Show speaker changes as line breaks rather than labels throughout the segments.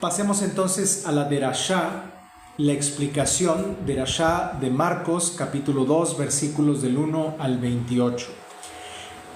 Pasemos entonces a la derashá, la explicación, derashá de Marcos, capítulo 2, versículos del 1 al 28.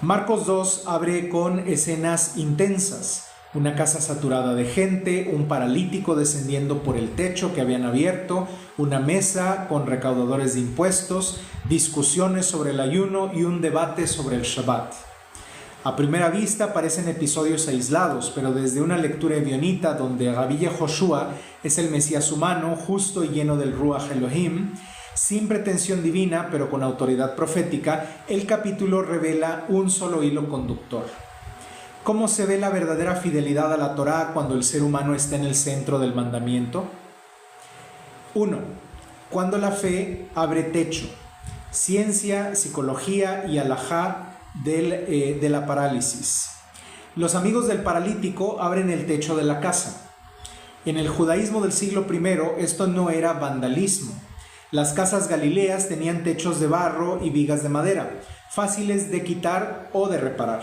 Marcos 2 abre con escenas intensas, una casa saturada de gente, un paralítico descendiendo por el techo que habían abierto, una mesa con recaudadores de impuestos, discusiones sobre el ayuno y un debate sobre el Shabbat. A primera vista parecen episodios aislados, pero desde una lectura evionita donde Rabbi Yehoshua es el Mesías humano, justo y lleno del Ruach Elohim, sin pretensión divina, pero con autoridad profética, el capítulo revela un solo hilo conductor. ¿Cómo se ve la verdadera fidelidad a la Torá cuando el ser humano está en el centro del mandamiento? 1. Cuando la fe abre techo. Ciencia, psicología y alajá de la parálisis. Los amigos del paralítico abren el techo de la casa. En el judaísmo del siglo I esto no era vandalismo. Las casas galileas tenían techos de barro y vigas de madera, fáciles de quitar o de reparar.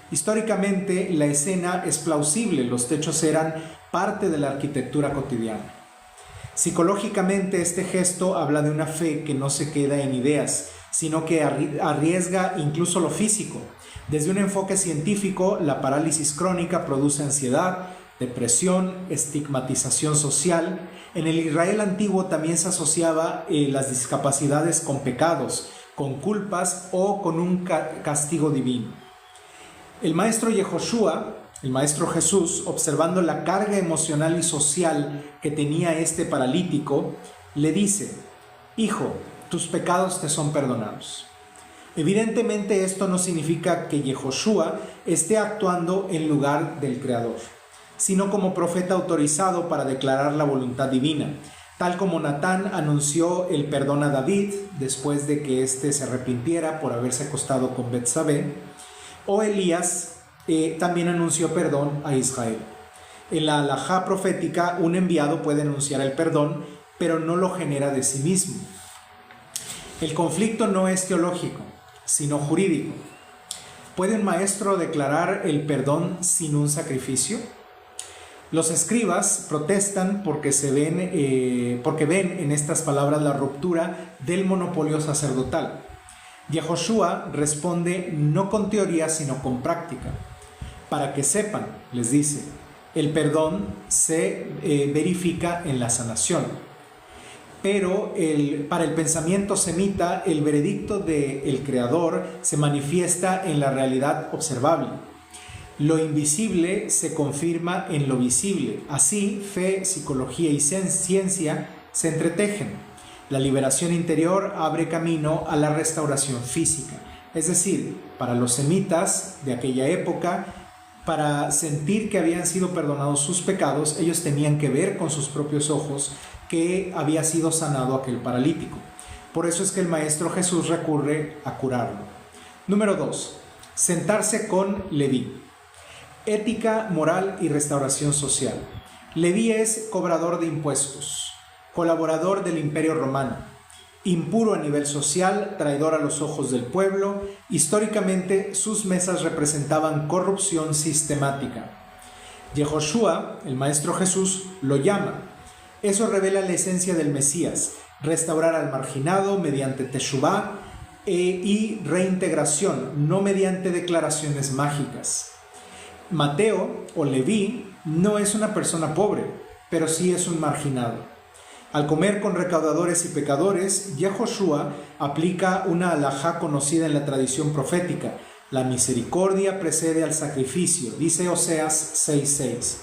Históricamente la escena es plausible, los techos eran parte de la arquitectura cotidiana. Psicológicamente este gesto habla de una fe que no se queda en ideas, sino que arriesga incluso lo físico. Desde un enfoque científico, la parálisis crónica produce ansiedad, depresión, estigmatización social. En el Israel antiguo también se asociaba las discapacidades con pecados, con culpas o con un castigo divino. El maestro Yehoshua, el maestro Jesús, observando la carga emocional y social que tenía este paralítico, le dice: «Hijo, tus pecados te son perdonados». Evidentemente esto no significa que Yehoshua esté actuando en lugar del Creador, sino como profeta autorizado para declarar la voluntad divina, tal como Natán anunció el perdón a David después de que éste se arrepintiera por haberse acostado con Betsabé, o Elías también anunció perdón a Israel. En la alajá profética, un enviado puede anunciar el perdón, pero no lo genera de sí mismo. El conflicto no es teológico, sino jurídico. ¿Puede un maestro declarar el perdón sin un sacrificio? Los escribas protestan porque ven en estas palabras la ruptura del monopolio sacerdotal. Yehoshua responde no con teoría, sino con práctica. Para que sepan, les dice, el perdón se verifica en la sanación. Pero para el pensamiento semita, el veredicto del Creador se manifiesta en la realidad observable. Lo invisible se confirma en lo visible. Así, fe, psicología y ciencia se entretejen. La liberación interior abre camino a la restauración física. Es decir, para los semitas de aquella época, para sentir que habían sido perdonados sus pecados, ellos tenían que ver con sus propios ojos que había sido sanado aquel paralítico. Por eso es que el Maestro Jesús recurre a curarlo. Número 2. Sentarse con Leví. Ética, moral y restauración social. Leví es cobrador de impuestos, colaborador del Imperio Romano, impuro a nivel social, traidor a los ojos del pueblo. Históricamente sus mesas representaban corrupción sistemática. Yehoshua, el Maestro Jesús, lo llama. Eso revela la esencia del Mesías, restaurar al marginado mediante teshuvá y reintegración, no mediante declaraciones mágicas. Mateo o Leví no es una persona pobre, pero sí es un marginado. Al comer con recaudadores y pecadores, Yehoshua aplica una alajá conocida en la tradición profética. La misericordia precede al sacrificio, dice Oseas 6:6.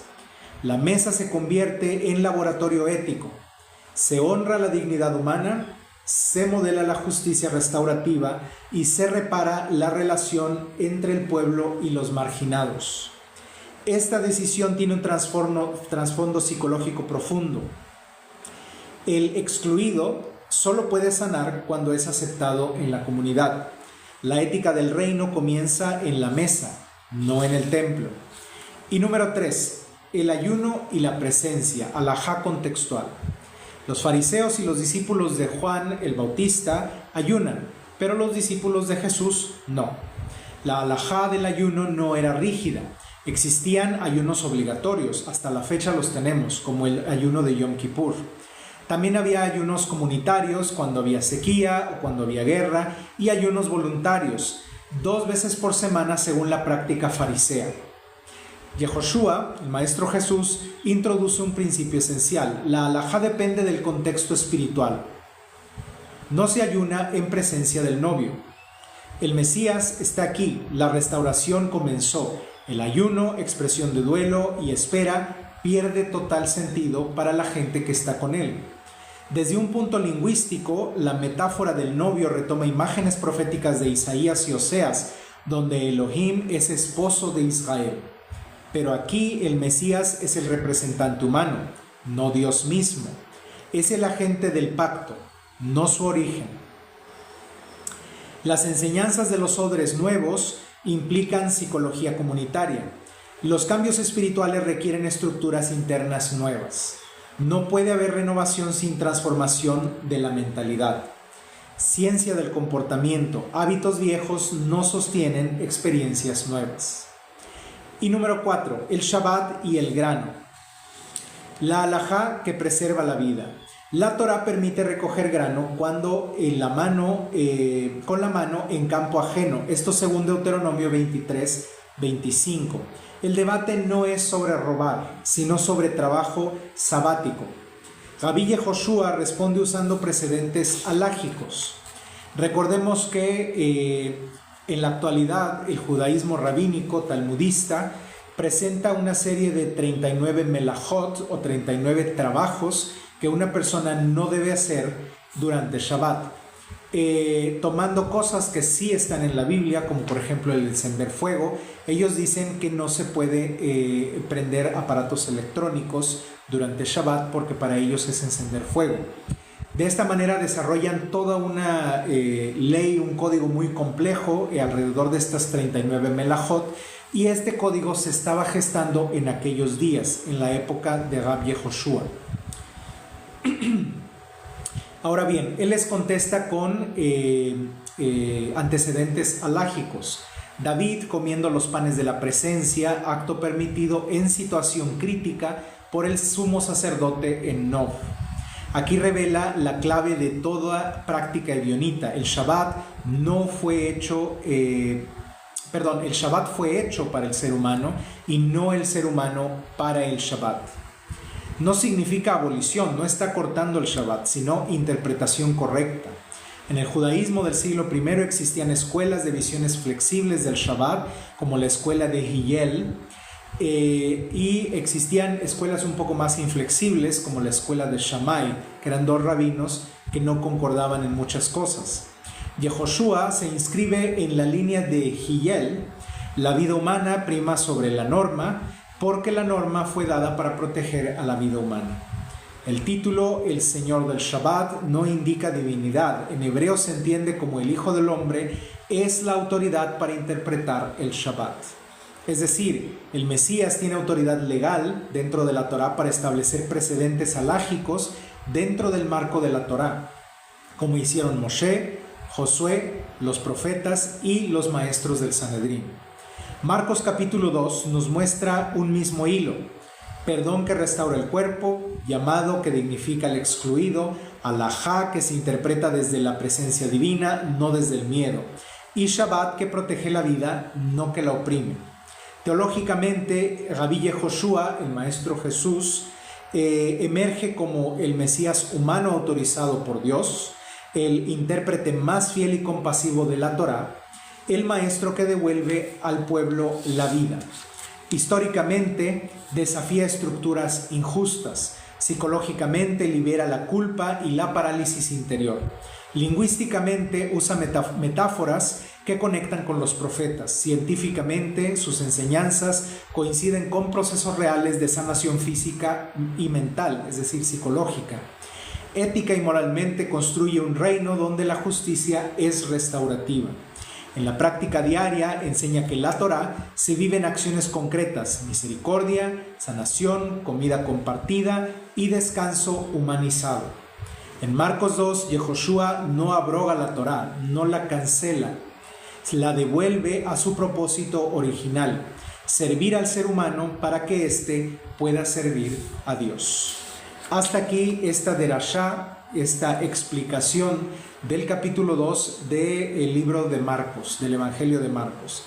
La mesa se convierte en laboratorio ético. Se honra la dignidad humana, se modela la justicia restaurativa y se repara la relación entre el pueblo y los marginados. Esta decisión tiene un trasfondo psicológico profundo. El excluido solo puede sanar cuando es aceptado en la comunidad. La ética del reino comienza en la mesa, no en el templo. Y número 3. El ayuno y la presencia, alajá contextual. Los fariseos y los discípulos de Juan el Bautista ayunan, pero los discípulos de Jesús no. La alajá del ayuno no era rígida. Existían ayunos obligatorios, hasta la fecha los tenemos, como el ayuno de Yom Kippur. También había ayunos comunitarios cuando había sequía o cuando había guerra, y ayunos voluntarios, 2 veces por semana según la práctica farisea. Yehoshua, el Maestro Jesús, introduce un principio esencial. La halajá depende del contexto espiritual. No se ayuna en presencia del novio. El Mesías está aquí, la restauración comenzó. El ayuno, expresión de duelo y espera, pierde total sentido para la gente que está con él. Desde un punto lingüístico, la metáfora del novio retoma imágenes proféticas de Isaías y Oseas, donde Elohim es esposo de Israel. Pero aquí el Mesías es el representante humano, no Dios mismo. Es el agente del pacto, no su origen. Las enseñanzas de los odres nuevos implican psicología comunitaria. Los cambios espirituales requieren estructuras internas nuevas. No puede haber renovación sin transformación de la mentalidad. Ciencia del comportamiento. Hábitos viejos no sostienen experiencias nuevas. Y número 4, el Shabbat y el grano. La halajá que preserva la vida. La Torá permite recoger grano cuando con la mano en campo ajeno. Esto según Deuteronomio 23, 25. El debate no es sobre robar, sino sobre trabajo sabático. Rabí Yehoshua responde usando precedentes halágicos. Recordemos que en la actualidad el judaísmo rabínico talmudista presenta una serie de 39 melajot o 39 trabajos que una persona no debe hacer durante Shabbat, tomando cosas que sí están en la Biblia, como por ejemplo el encender fuego. Ellos dicen que no se puede prender aparatos electrónicos durante Shabbat porque para ellos es encender fuego. De esta manera desarrollan toda una ley, un código muy complejo alrededor de estas 39 melajot, y este código se estaba gestando en aquellos días, en la época de Rabbi Yehoshua. Ahora bien, él les contesta con antecedentes halágicos. David comiendo los panes de la presencia, acto permitido en situación crítica por el sumo sacerdote en Nov. Aquí revela la clave de toda práctica edionita. El Shabbat fue hecho para el ser humano y no el ser humano para el Shabbat. No significa abolición, no está cortando el Shabbat, sino interpretación correcta. En el judaísmo del siglo I existían escuelas de visiones flexibles del Shabbat, como la escuela de Hillel, y existían escuelas un poco más inflexibles, como la escuela de Shammai, que eran 2 rabinos que no concordaban en muchas cosas. Yehoshua se inscribe en la línea de Hillel. La vida humana prima sobre la norma, porque la norma fue dada para proteger a la vida humana. El título, el Señor del Shabbat, no indica divinidad. En hebreo se entiende como el Hijo del Hombre es la autoridad para interpretar el Shabbat. Es decir, el Mesías tiene autoridad legal dentro de la Torá para establecer precedentes halágicos dentro del marco de la Torá, como hicieron Moshe, Josué, los profetas y los maestros del Sanedrín. Marcos capítulo 2 nos muestra un mismo hilo: perdón que restaura el cuerpo, llamado que dignifica al excluido, halajá que se interpreta desde la presencia divina, no desde el miedo, y Shabbat que protege la vida, no que la oprime. Teológicamente, Rabí Yehoshua, el Maestro Jesús, emerge como el Mesías humano autorizado por Dios, el intérprete más fiel y compasivo de la Torá, el maestro que devuelve al pueblo la vida. Históricamente desafía estructuras injustas, psicológicamente libera la culpa y la parálisis interior. Lingüísticamente usa metáforas que conectan con los profetas. Científicamente sus enseñanzas coinciden con procesos reales de sanación física y mental, es decir, psicológica. Ética y moralmente construye un reino donde la justicia es restaurativa. En la práctica diaria enseña que la Torá se vive en acciones concretas: misericordia, sanación, comida compartida y descanso humanizado. En Marcos 2, Yehoshua no abroga la Torá, no la cancela, la devuelve a su propósito original. servir al ser humano para que éste pueda servir a Dios. Hasta aquí esta derashá, esta explicación del capítulo 2 del libro de Marcos, del Evangelio de Marcos.